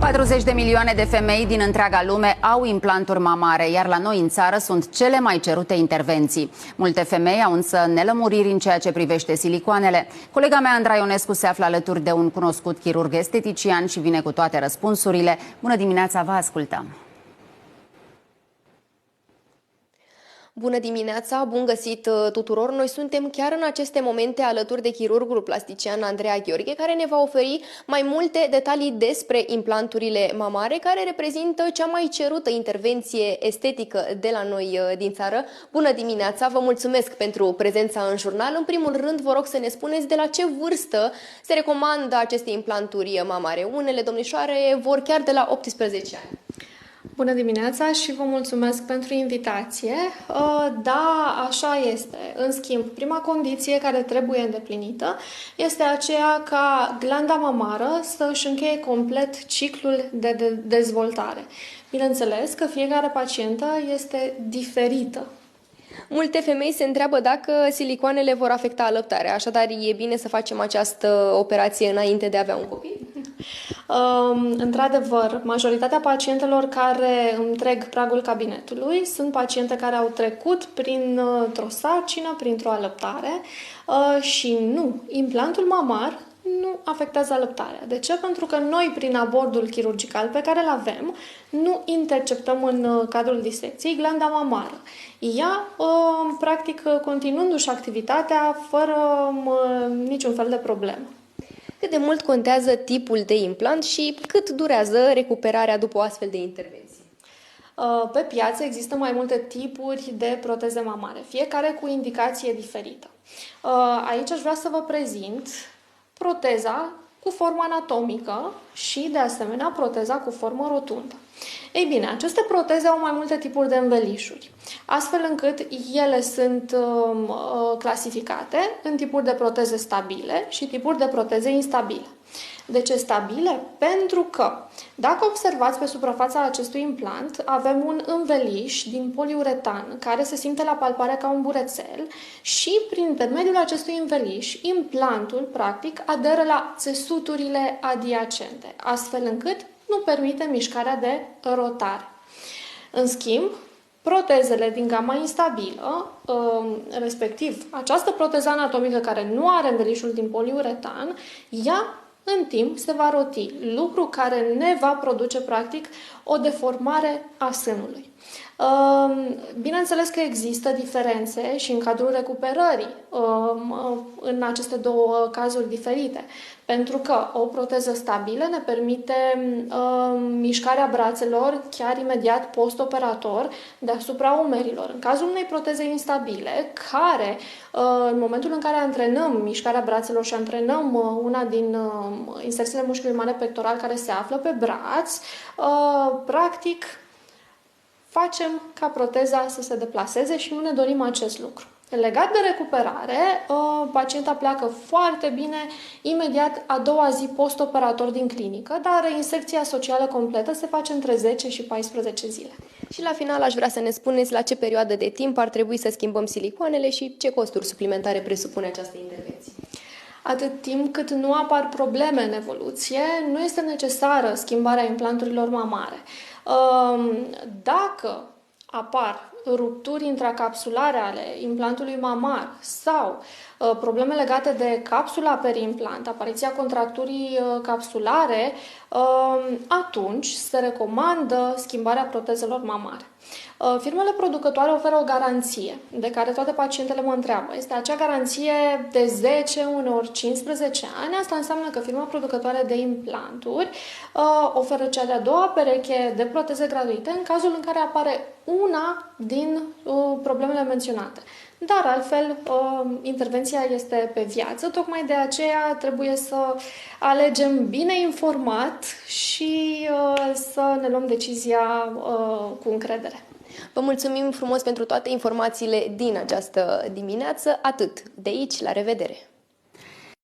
40 de milioane de femei din întreaga lume au implanturi mamare, iar la noi în țară sunt cele mai cerute intervenții. Multe femei au însă nelămuriri în ceea ce privește silicoanele. Colega mea, Andra Ionescu, se află alături de un cunoscut chirurg estetician și vine cu toate răspunsurile. Bună dimineața, vă ascultăm! Bună dimineața, bun găsit tuturor! Noi suntem chiar în aceste momente alături de chirurgul plastician Andreea Gheorghe, care ne va oferi mai multe detalii despre implanturile mamare, care reprezintă cea mai cerută intervenție estetică de la noi din țară. Bună dimineața, vă mulțumesc pentru prezența în jurnal. În primul rând, vă rog să ne spuneți de la ce vârstă se recomandă aceste implanturi mamare. Unele domnișoare vor chiar de la 18 ani. Bună dimineața și vă mulțumesc pentru invitație. Da, așa este. În schimb, prima condiție care trebuie îndeplinită este aceea ca glanda mamară să își încheie complet ciclul de dezvoltare. Bineînțeles că fiecare pacientă este diferită. Multe femei se întreabă dacă silicoanele vor afecta alăptarea, așadar e bine să facem această operație înainte de a avea un copil? Într-adevăr, majoritatea pacientelor care întreg pragul cabinetului sunt paciente care au trecut printr-o sarcină, printr-o alăptare și nu, implantul mamar nu afectează alăptarea. De ce? Pentru că noi, prin abordul chirurgical pe care îl avem, nu interceptăm în cadrul disecției glanda mamară. Ea, practic, continuându-și activitatea fără niciun fel de problemă. Cât de mult contează tipul de implant și cât durează recuperarea după o astfel de intervenție? Pe piață există mai multe tipuri de proteze mamare, fiecare cu indicație diferită. Aici aș vrea să vă prezint proteza cu formă anatomică și, de asemenea, proteza cu formă rotundă. Ei bine, aceste proteze au mai multe tipuri de învelișuri, astfel încât ele sunt clasificate în tipuri de proteze stabile și tipuri de proteze instabile. De ce stabile? Pentru că, dacă observați pe suprafața acestui implant, avem un înveliș din poliuretan care se simte la palpare ca un burețel și, prin intermediul acestui înveliș, implantul, practic, aderă la țesuturile adiacente, astfel încât nu permite mișcarea de rotare. În schimb, protezele din gama instabilă, respectiv această proteză anatomică care nu are învelișul din poliuretan, ea în timp se va roti, lucru care ne va produce practic o deformare a sânului. Bineînțeles că există diferențe și în cadrul recuperării în aceste două cazuri diferite, pentru că o proteză stabilă ne permite mișcarea brațelor chiar imediat post-operator deasupra umerilor. În cazul unei proteze instabile, care în momentul în care antrenăm mișcarea brațelor și antrenăm una din inserțiile mușchiului mare pectoral care se află pe braț, practic facem ca proteza să se deplaseze și nu ne dorim acest lucru. Legat de recuperare, pacienta pleacă foarte bine imediat a doua zi post-operator din clinică, dar reinserția socială completă se face între 10 și 14 zile. Și la final aș vrea să ne spuneți la ce perioadă de timp ar trebui să schimbăm silicoanele și ce costuri suplimentare presupune această intervenție. Atât timp cât nu apar probleme în evoluție, nu este necesară schimbarea implanturilor mamare. Dacă apar rupturi intracapsulare ale implantului mamar sau probleme legate de capsula periimplant, apariția contracturii capsulare, atunci se recomandă schimbarea protezelor mamare. Firmele producătoare oferă o garanție de care toate pacientele mă întreabă. Este acea garanție de 10, uneori 15 ani. Asta înseamnă că firma producătoare de implanturi oferă cea de-a doua pereche de proteze gratuite în cazul în care apare una din problemele menționate. Dar altfel, intervenția este pe viață, tocmai de aceea trebuie să alegem bine informat și să ne luăm decizia cu încredere. Vă mulțumim frumos pentru toate informațiile din această dimineață. Atât de aici, la revedere!